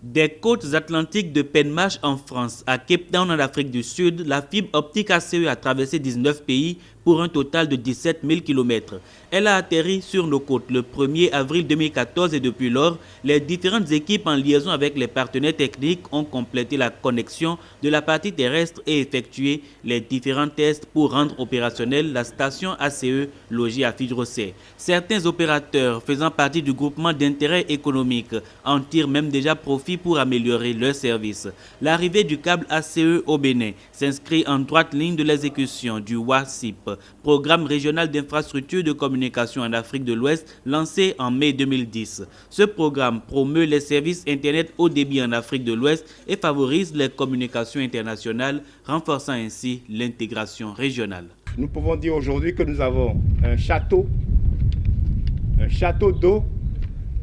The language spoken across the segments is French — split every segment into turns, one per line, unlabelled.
Des côtes atlantiques de Penmarch en France à Cape Town en Afrique du Sud, la fibre optique ACE a traversé 19 pays pour un total de 17 000 km. Elle a atterri sur nos côtes le 1er avril 2014 et depuis lors, les différentes équipes en liaison avec les partenaires techniques ont complété la connexion de la partie terrestre et effectué les différents tests pour rendre opérationnelle la station ACE logée à Fidrosset. Certains opérateurs faisant partie du groupement d'intérêt économique en tirent même déjà profit pour améliorer leur service. L'arrivée du câble ACE au Bénin s'inscrit en droite ligne de l'exécution du WARCIP, programme régional d'infrastructure de communication en Afrique de l'Ouest, lancé en mai 2010. Ce programme promeut les services Internet haut débit en Afrique de l'Ouest et favorise les communications internationales, renforçant ainsi l'intégration régionale.
Nous pouvons dire aujourd'hui que nous avons un château d'eau.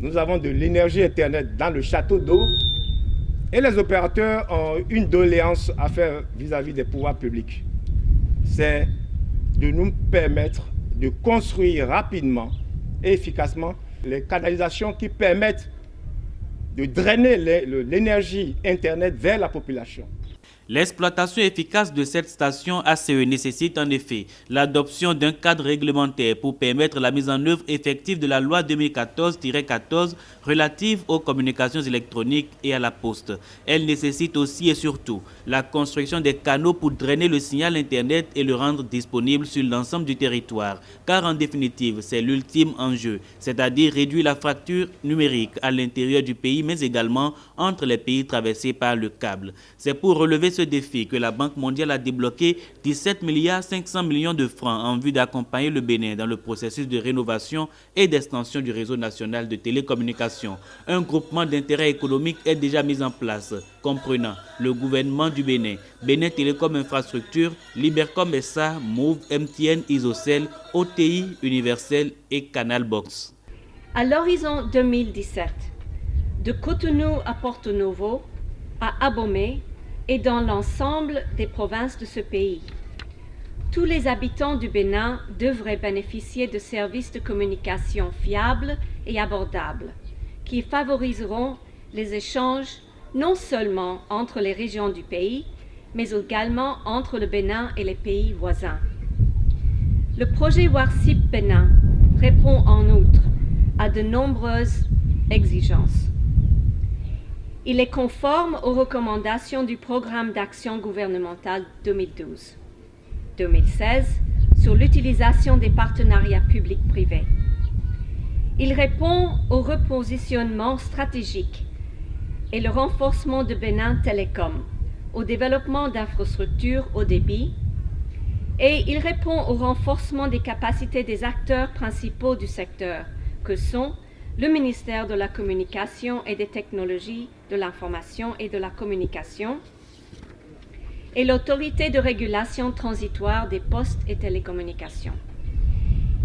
Nous avons de l'énergie Internet dans le château d'eau et les opérateurs ont une doléance à faire vis-à-vis des pouvoirs publics. C'est de nous permettre de construire rapidement et efficacement les canalisations qui permettent de drainer l'énergie Internet vers la population.
L'exploitation efficace de cette station ACE nécessite en effet l'adoption d'un cadre réglementaire pour permettre la mise en œuvre effective de la loi 2014-14 relative aux communications électroniques et à la poste. Elle nécessite aussi et surtout la construction des canaux pour drainer le signal Internet et le rendre disponible sur l'ensemble du territoire. Car en définitive, c'est l'ultime enjeu, c'est-à-dire réduire la fracture numérique à l'intérieur du pays, mais également entre les pays traversés par le câble. C'est pour relever ce défi que la Banque mondiale a débloqué 17,5 milliards de francs en vue d'accompagner le Bénin dans le processus de rénovation et d'extension du réseau national de télécommunications. Un groupement d'intérêt économique est déjà mis en place, comprenant le gouvernement du Bénin, Bénin Télécom Infrastructure, Libercom SA, Move, MTN, Isocel, OTI, Universel et Canal Box.
À l'horizon 2017, de Cotonou à Porto Novo, à Abomey, et dans l'ensemble des provinces de ce pays. Tous les habitants du Bénin devraient bénéficier de services de communication fiables et abordables, qui favoriseront les échanges non seulement entre les régions du pays, mais également entre le Bénin et les pays voisins. Le projet WARCIP Bénin répond en outre à de nombreuses exigences. Il est conforme aux recommandations du programme d'action gouvernemental 2012-2016 sur l'utilisation des partenariats publics-privés. Il répond au repositionnement stratégique et le renforcement de Bénin Télécom, au développement d'infrastructures haut débit, et il répond au renforcement des capacités des acteurs principaux du secteur, que sont le ministère de la Communication et des Technologies de l'Information et de la Communication et l'Autorité de régulation transitoire des postes et télécommunications.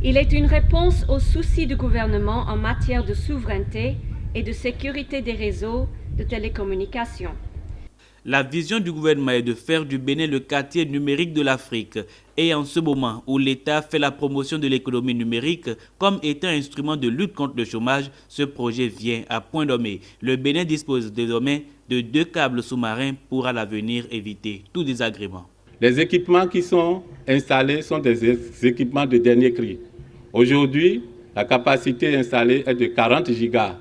Il est une réponse aux soucis du gouvernement en matière de souveraineté et de sécurité des réseaux de télécommunications.
La vision du gouvernement est de faire du Bénin le quartier numérique de l'Afrique. Et en ce moment où l'État fait la promotion de l'économie numérique comme étant un instrument de lutte contre le chômage, ce projet vient à point nommé. Le Bénin dispose désormais de 2 câbles sous-marins pour à l'avenir éviter tout désagrément.
Les équipements qui sont installés sont des équipements de dernier cri. Aujourd'hui, la capacité installée est de 40 gigas.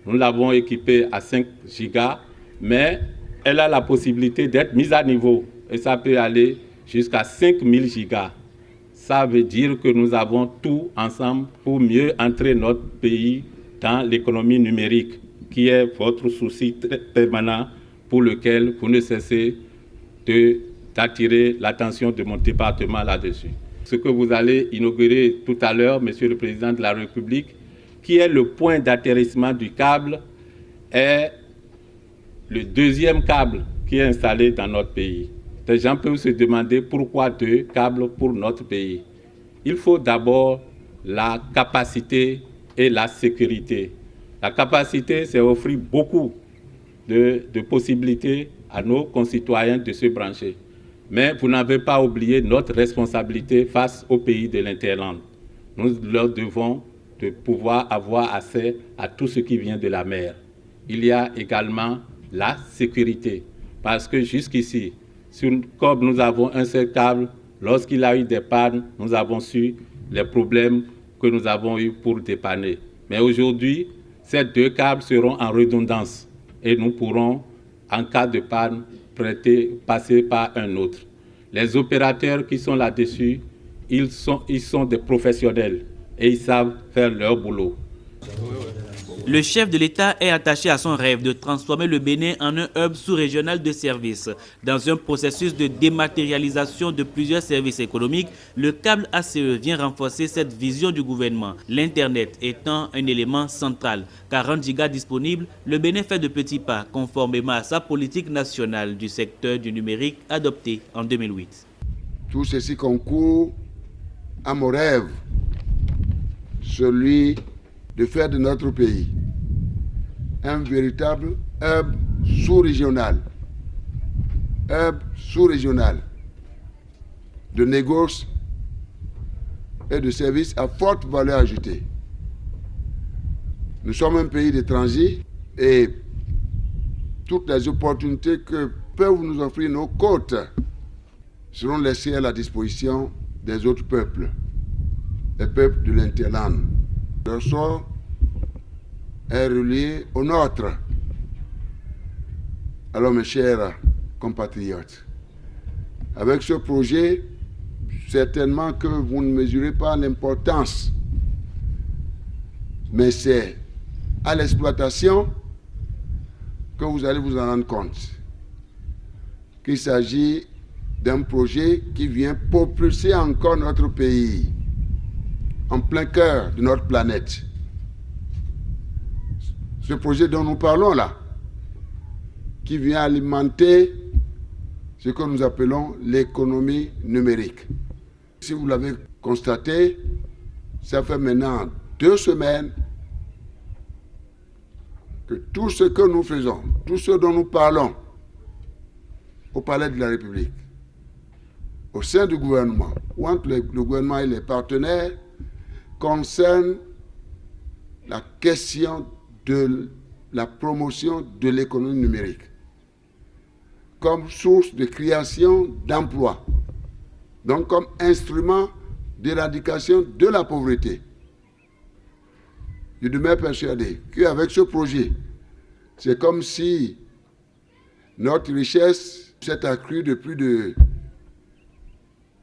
Nous l'avons équipée à 5 gigas, mais elle a la possibilité d'être mise à niveau et ça peut aller jusqu'à 5000 gigas. Ça veut dire que nous avons tout ensemble pour mieux entrer notre pays dans l'économie numérique, qui est votre souci permanent pour lequel vous ne cessez d'attirer l'attention de mon département là-dessus. Ce que vous allez inaugurer tout à l'heure, Monsieur le Président de la République, qui est le point d'atterrissement du câble, est le 2e câble qui est installé dans notre pays. Les gens peuvent se demander pourquoi 2 câbles pour notre pays. Il faut d'abord la capacité et la sécurité. La capacité, c'est offrir beaucoup de possibilités à nos concitoyens de se brancher. Mais vous n'avez pas oublié notre responsabilité face aux pays de l'Interland. Nous leur devons de pouvoir avoir accès à tout ce qui vient de la mer. Il y a également la sécurité. Parce que jusqu'ici, comme nous avons un seul câble, lorsqu'il a eu des pannes, nous avons su les problèmes que nous avons eu pour dépanner. Mais aujourd'hui, ces deux câbles seront en redondance et nous pourrons, en cas de panne, passer par un autre. Les opérateurs qui sont là-dessus, ils sont des professionnels et ils savent faire leur boulot.
Le chef de l'État est attaché à son rêve de transformer le Bénin en un hub sous-régional de services. Dans un processus de dématérialisation de plusieurs services économiques, le câble ACE vient renforcer cette vision du gouvernement, l'Internet étant un élément central. 40 gigas disponibles, le Bénin fait de petits pas conformément à sa politique nationale du secteur du numérique adoptée en 2008.
Tout ceci concourt à mon rêve, celui de faire de notre pays un véritable hub sous-régional de négoce et de services à forte valeur ajoutée. Nous sommes un pays de transit et toutes les opportunités que peuvent nous offrir nos côtes seront laissées à la disposition des autres peuples, les peuples de l'Interland. Leur sort est relié au nôtre. Alors mes chers compatriotes, avec ce projet, certainement que vous ne mesurez pas l'importance, mais c'est à l'exploitation que vous allez vous en rendre compte qu'il s'agit d'un projet qui vient propulser encore notre pays en plein cœur de notre planète. Ce projet dont nous parlons là, qui vient alimenter ce que nous appelons l'économie numérique. Si vous l'avez constaté, ça fait maintenant 2 semaines que tout ce que nous faisons, tout ce dont nous parlons au Palais de la République, au sein du gouvernement, ou entre le gouvernement et les partenaires, concerne la question de la promotion de l'économie numérique comme source de création d'emplois, donc comme instrument d'éradication de la pauvreté. Je demeure persuadé qu'avec ce projet, c'est comme si notre richesse s'est accrue de plus de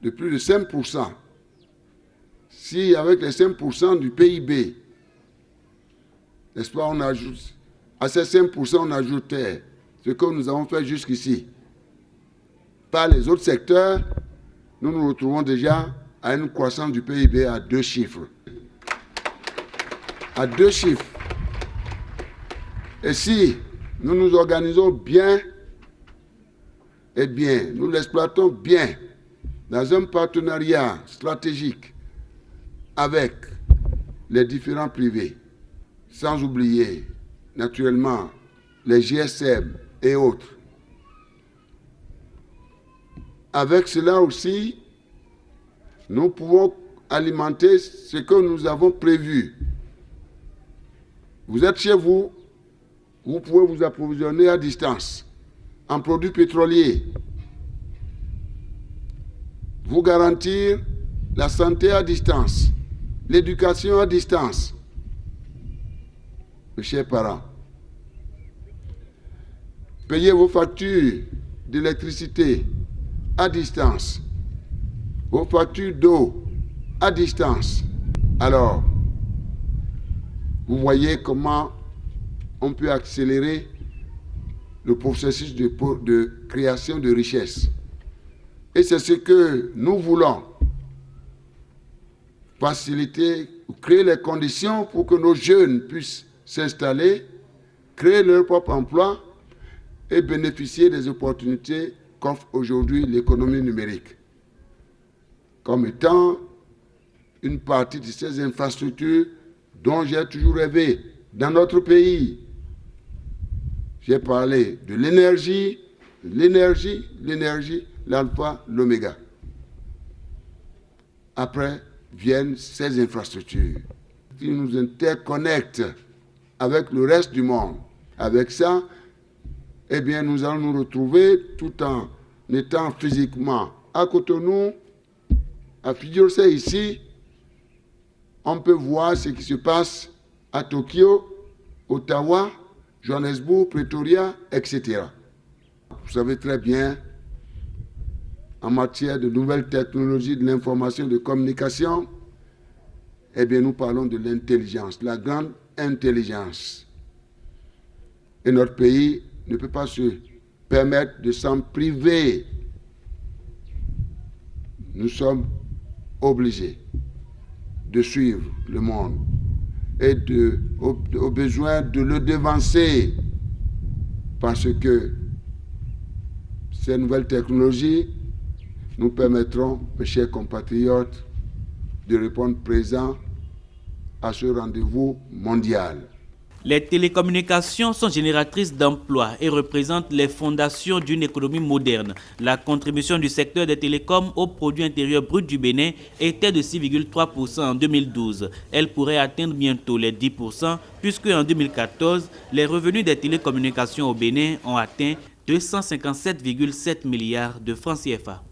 5%. Si avec les 5% du PIB, n'est-ce pas, on ajoute, à ces 5%, on ajoutait ce que nous avons fait jusqu'ici. Par les autres secteurs, nous nous retrouvons déjà à une croissance du PIB à 2 chiffres. À 2 chiffres. Et si nous nous organisons bien, eh bien, nous l'exploitons bien dans un partenariat stratégique avec les différents privés, sans oublier naturellement les GSM et autres. Avec cela aussi, nous pouvons alimenter ce que nous avons prévu. Vous êtes chez vous, vous pouvez vous approvisionner à distance en produits pétroliers, vous garantir la santé à distance, l'éducation à distance. Mes chers parents, payez vos factures d'électricité à distance, vos factures d'eau à distance. Alors, vous voyez comment on peut accélérer le processus de création de richesse. Et c'est ce que nous voulons. Faciliter, créer les conditions pour que nos jeunes puissent s'installer, créer leur propre emploi et bénéficier des opportunités qu'offre aujourd'hui l'économie numérique, comme étant une partie de ces infrastructures dont j'ai toujours rêvé dans notre pays. J'ai parlé de l'énergie, l'alpha, l'oméga. Après viennent ces infrastructures qui nous interconnectent avec le reste du monde. Avec ça, eh bien, nous allons nous retrouver tout en étant physiquement à Cotonou, à Fidjolse ici. On peut voir ce qui se passe à Tokyo, Ottawa, Johannesburg, Pretoria, etc. Vous savez très bien, en matière de nouvelles technologies, de l'information, de communication, eh bien, nous parlons de l'intelligence, la grande intelligence. Et notre pays ne peut pas se permettre de s'en priver. Nous sommes obligés de suivre le monde et au besoin de le devancer, parce que ces nouvelles technologies nous permettront, mes chers compatriotes, de répondre présent à ce rendez-vous mondial.
Les télécommunications sont génératrices d'emplois et représentent les fondations d'une économie moderne. La contribution du secteur des télécoms au produit intérieur brut du Bénin était de 6,3% en 2012. Elle pourrait atteindre bientôt les 10% puisque en 2014, les revenus des télécommunications au Bénin ont atteint 257,7 milliards de francs CFA.